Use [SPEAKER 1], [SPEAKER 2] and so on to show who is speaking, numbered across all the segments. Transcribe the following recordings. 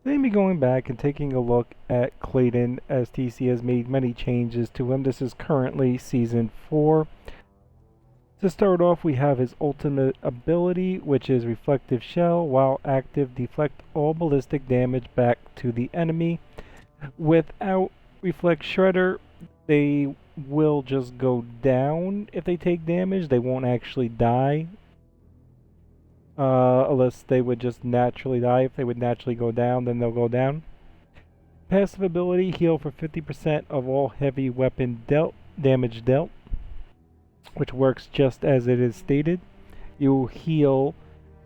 [SPEAKER 1] Then be going back and taking a look at Clayton, as TC has made many changes to him. This is currently Season 4. To start off, we have his ultimate ability, which is Reflective Shell. While active, deflect all ballistic damage back to the enemy. Without Reflect Shredder, they will just go down if they take damage. They won't actually die. Unless they would just naturally die. If they would naturally go down, then they'll go down. Passive ability, heal for 50% of all heavy weapon damage dealt, which works just as it is stated. You will heal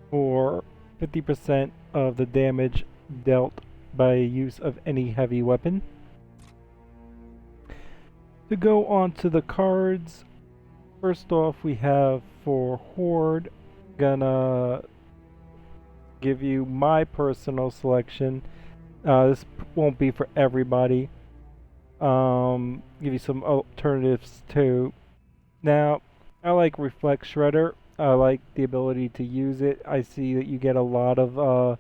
[SPEAKER 1] for 50% of the damage dealt by use of any heavy weapon. To go on to the cards, first off we have for Horde, gonna give you my personal selection. This won't be for everybody. Give you some alternatives too. Now, I like Reflect Shredder. I like the ability to use it. I see that you get a lot of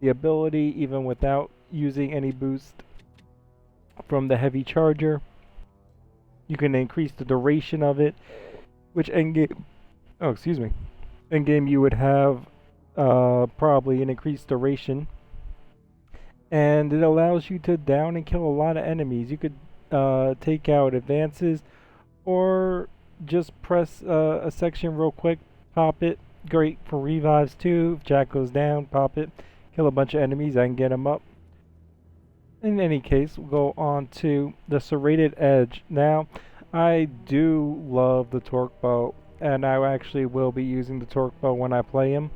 [SPEAKER 1] the ability even without using any boost from the heavy charger. You can increase the duration of it, which endgame you would have probably an increased duration, and it allows you to down and kill a lot of enemies. You could take out advances, or just press a section real quick, pop it. Great for revives too. If Jack goes down, pop it, kill a bunch of enemies, I can get him up. In any case, we'll go on to the Serrated Edge. Now, I do love the Torque Bow, and I actually will be using the Torque Bow when I play him.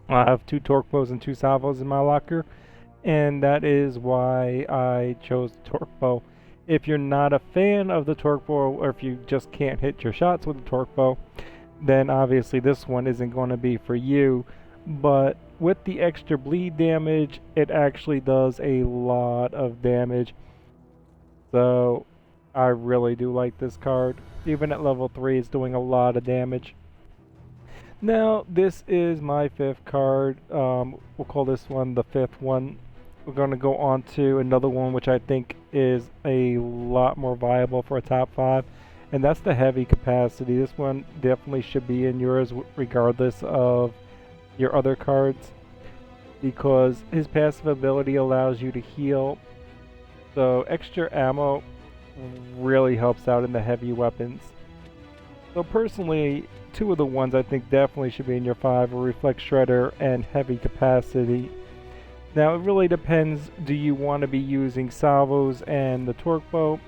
[SPEAKER 1] I have 2 Torque Bows and 2 Salvos in my locker, and that is why I chose the Torque Bow. If you're not a fan of the Torque Bow, or if you just can't hit your shots with the Torque Bow, then obviously this one isn't going to be for you. But with the extra bleed damage, it actually does a lot of damage. So I really do like this card. Even at level 3, it's doing a lot of damage. Now, this is my 5th card. We'll call this one the 5th one. We're going to go on to another one which I think is a lot more viable for a top 5, and that's the heavy capacity. This one definitely should be in yours regardless of your other cards, because his passive ability allows you to heal, so extra ammo really helps out in the heavy weapons. So personally, 2 of the ones I think definitely should be in your 5 are Reflect Shredder and Heavy Capacity. Now it really depends, do you want to be using Salvos and the Torque Bow,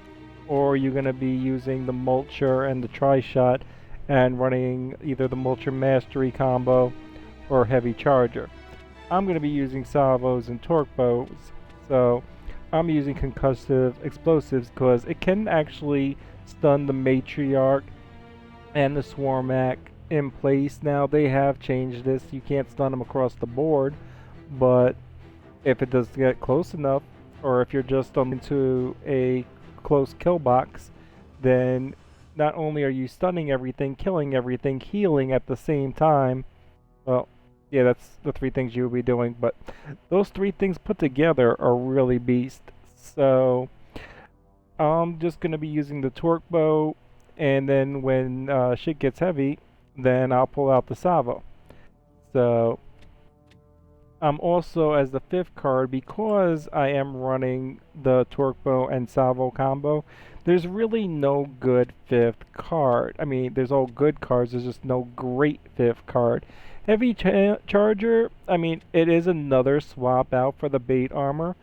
[SPEAKER 1] or are you going to be using the MULCHER and the Tri-Shot and running either the MULCHER Mastery combo or Heavy Charger? I'm going to be using Salvos and Torque Bows, so I'm using Concussive Explosives because it can actually stun the Matriarch and the Swarmak in place. Now they have changed this, you can't stun them across the board, but if it does get close enough, or if you're just into a close kill box, then not only are you stunning everything, killing everything, healing at the same time. Well, yeah, that's the 3 things you will be doing, but those 3 things put together are really beast. So I'm just going to be using the Torque Bow, and then when shit gets heavy, then I'll pull out the Salvo. So I'm also, as the 5th card, because I am running the Torque Bow and Salvo combo, there's really no good 5th card. I mean, there's all good cards, there's just no great 5th card. Heavy Charger, I mean, it is another swap out for the bait armor,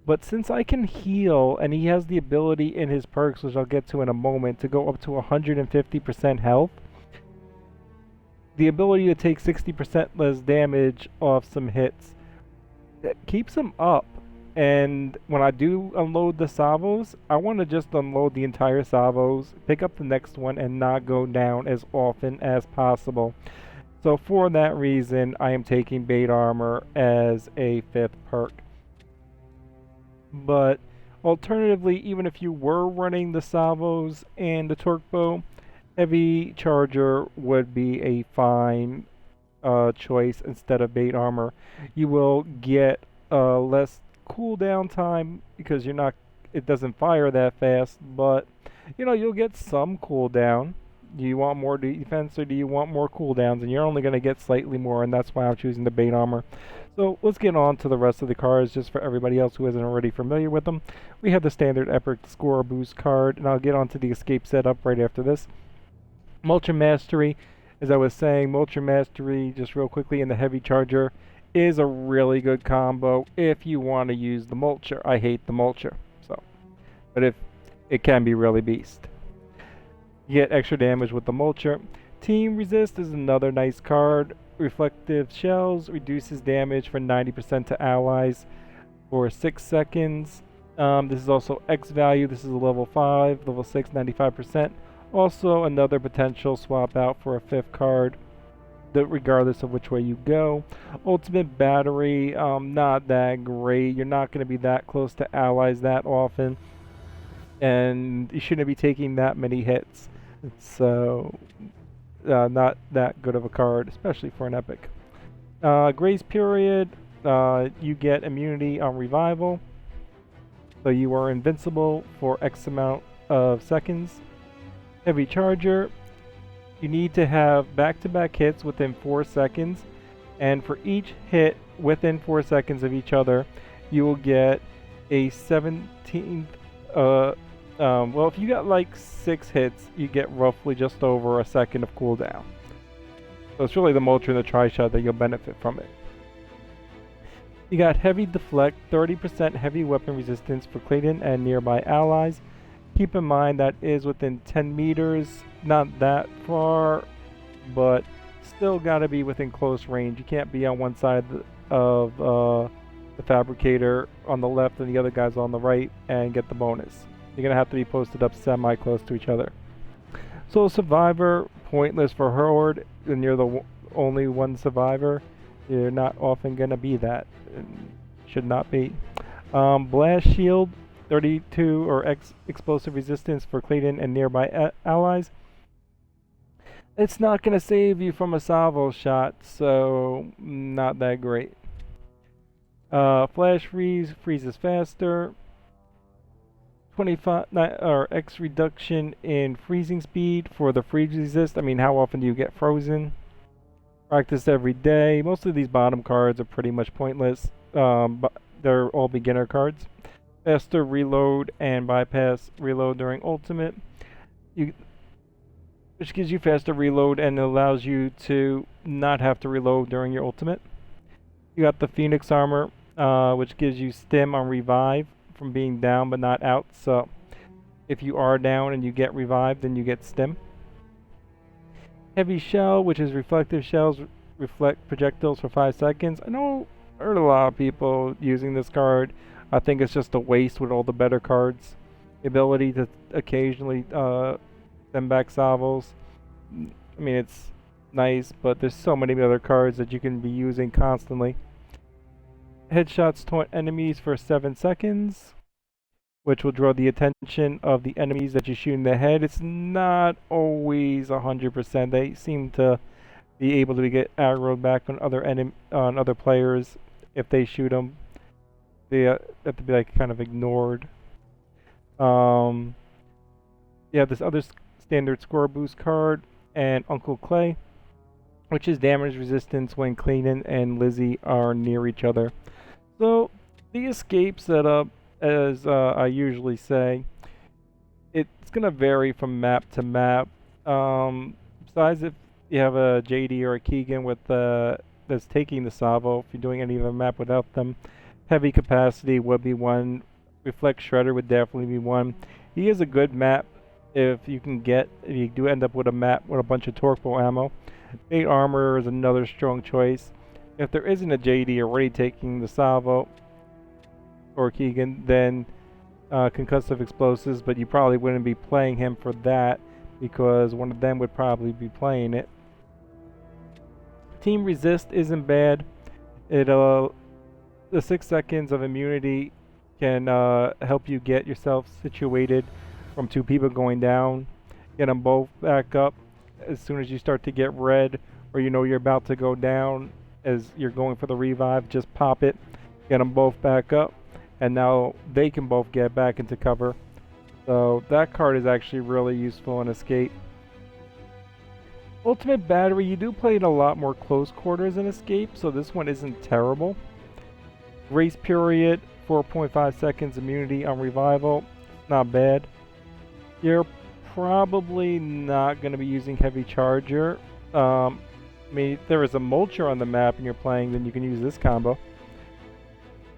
[SPEAKER 1] but since I can heal, and he has the ability in his perks, which I'll get to in a moment, to go up to 150% health, the ability to take 60% less damage off some hits, that keeps him up. And when I do unload the Salvos, I want to just unload the entire Salvos, pick up the next one, and not go down as often as possible. So for that reason, I am taking Bait Armor as a 5th perk. But alternatively, even if you were running the Salvos and the Torque Bow, Heavy Charger would be a fine choice instead of Bait Armor. You will get less cooldown time because it doesn't fire that fast, but you know, you'll get some cooldown. Do you want more defense or do you want more cooldowns? And you're only going to get slightly more, and that's why I'm choosing the bait armor. So let's get on to the rest of the cards, just for everybody else who isn't already familiar with them. We have the standard epic score boost card, and I'll get onto the escape setup right after this. MULCHER Mastery, as I was saying, MULCHER Mastery, just real quickly, in the heavy charger, is a really good combo if you want to use the MULCHER. I hate the MULCHER, but if it can be really beast. You get extra damage with the MULCHER. Team Resist is another nice card. Reflective Shells reduces damage for 90% to allies for 6 seconds. This is also X value. This is a level 5, level 6, 95%. Also another potential swap out for a 5th card, regardless of which way you go. Ultimate Battery, not that great. You're not going to be that close to allies that often, and you shouldn't be taking that many hits. So, not that good of a card, especially for an epic. Grace Period, you get immunity on revival, so you are invincible for X amount of seconds. Heavy Charger, you need to have back-to-back hits within 4 seconds, and for each hit within 4 seconds of each other, you will get a 17th, well, if you got like 6 hits, you get roughly just over a second of cooldown. So it's really the MULCHER and the Tri-Shot that you'll benefit from it. You got Heavy Deflect, 30% heavy weapon resistance for Clayton and nearby allies. Keep in mind that is within 10 meters, not that far, but still gotta be within close range. You can't be on one side of the fabricator on the left and the other guy's on the right and get the bonus. You're gonna have to be posted up semi-close to each other. So Survivor, pointless for Horde, and you're the only one survivor. You're not often gonna be that. Should not be. Blast Shield, 32 or X explosive resistance for Clayton and nearby allies. It's not gonna save you from a salvo shot, so not that great. Flash Freeze, freezes faster. 25 or X reduction in freezing speed for the freeze resist. I mean, how often do you get frozen? Practice every day. Most of these bottom cards are pretty much pointless, but they're all beginner cards. Faster reload and bypass reload during ultimate, which gives you faster reload and allows you to not have to reload during your ultimate. You got the Phoenix Armor, which gives you stim on revive from being down but not out, so if you are down and you get revived, then you get stim. Heavy Shell, which is reflective shells, reflect projectiles for 5 seconds. I know I heard a lot of people using this card. I think it's just a waste with all the better cards. The ability to occasionally send back salvos. I mean, it's nice, but there's so many other cards that you can be using constantly. Headshots taunt enemies for 7 seconds, which will draw the attention of the enemies that you shoot in the head. It's not always 100%. They seem to be able to get aggroed back on other players if they shoot them. They have to be like kind of ignored. Yeah, this other standard score boost card and Uncle Clay, which is damage resistance when Clayton and Lizzie are near each other. So the escape setup, as I usually say, it's going to vary from map to map. Besides if you have a JD or a Keegan with that's taking the salvo, if you're doing any other map without them, Heavy Capacity would be one. Reflect Shredder would definitely be one. He is a good map if you do end up with a map with a bunch of torque bow ammo. Bait Armor is another strong choice. If there isn't a JD already taking the salvo or Keegan, then Concussive Explosives, but you probably wouldn't be playing him for that because one of them would probably be playing it. Team Resist isn't bad. The 6 seconds of immunity can help you get yourself situated from 2 people going down. Get them both back up as soon as you start to get red or you know you're about to go down as you're going for the revive. Just pop it, get them both back up, and now they can both get back into cover. So that card is actually really useful in Escape. Ultimate Battery, you do play it a lot more close quarters in Escape, so this one isn't terrible. Grace Period, 4.5 seconds immunity on Revival, not bad. You're probably not going to be using Heavy Charger. I mean, if there is a Mulcher on the map and you're playing, then you can use this combo.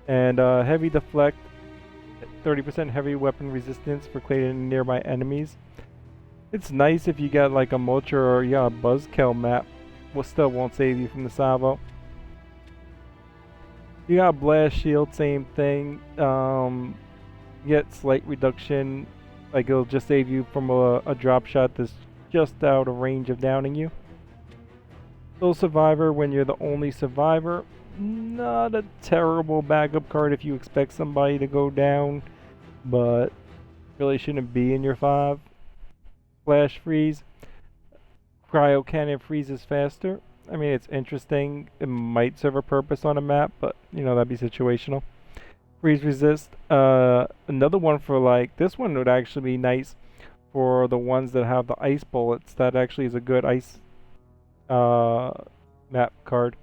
[SPEAKER 1] And Heavy Deflect, 30% heavy weapon resistance for Clayton and nearby enemies. It's nice if you got like a Mulcher or a Buzzkill map. Still won't save you from the salvo. You got Blast Shield, same thing. You get slight reduction, like it'll just save you from a drop shot that's just out of range of downing you. Sole Survivor, when you're the only survivor, not a terrible backup card if you expect somebody to go down, but really shouldn't be in your 5. Flash Freeze, Cryo Cannon freezes faster. I mean, it's interesting. It might serve a purpose on a map, but you know, that'd be situational. Freeze Resist, another one for like, this one would actually be nice for the ones that have the ice bullets. That actually is a good ice map card.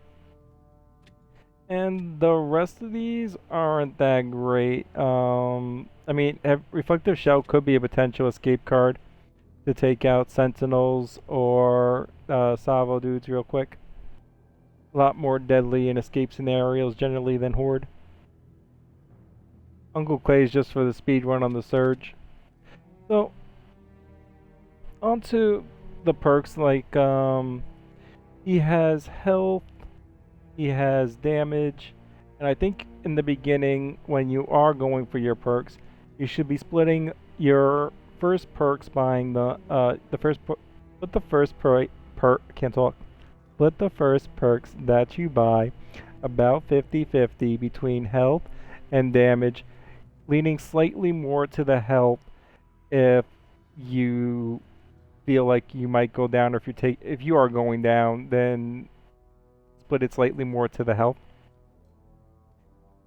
[SPEAKER 1] And the rest of these aren't that great. I mean, Reflective Shell could be a potential escape card to take out Sentinels or Salvo dudes real quick. A lot more deadly in escape scenarios generally than Horde. Uncle Clay is just for the speed run on the Surge. So, onto the perks, like he has health, he has damage, and I think in the beginning when you are going for your perks, you should be splitting your first perks, buying split the first perks that you buy about 50-50 between health and damage, leaning slightly more to the health if you feel like you might go down, or if you are going down, then split it slightly more to the health.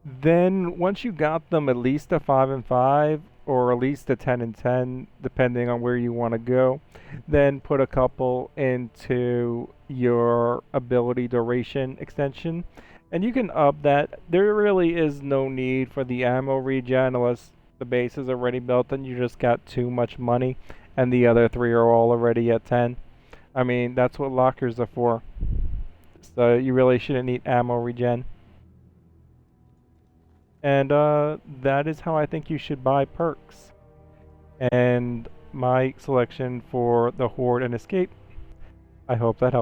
[SPEAKER 1] Then once you got them at least a 5 and 5, or at least a 10 and 10, depending on where you want to go, then put a couple into your ability duration extension, and you can up that. There really is no need for the ammo regen unless the base is already built and you just got too much money and the other 3 are all already at 10. I mean, that's what lockers are for. So you really shouldn't need ammo regen. And that is how I think you should buy perks. And my selection for the Horde and Escape. I hope that helps.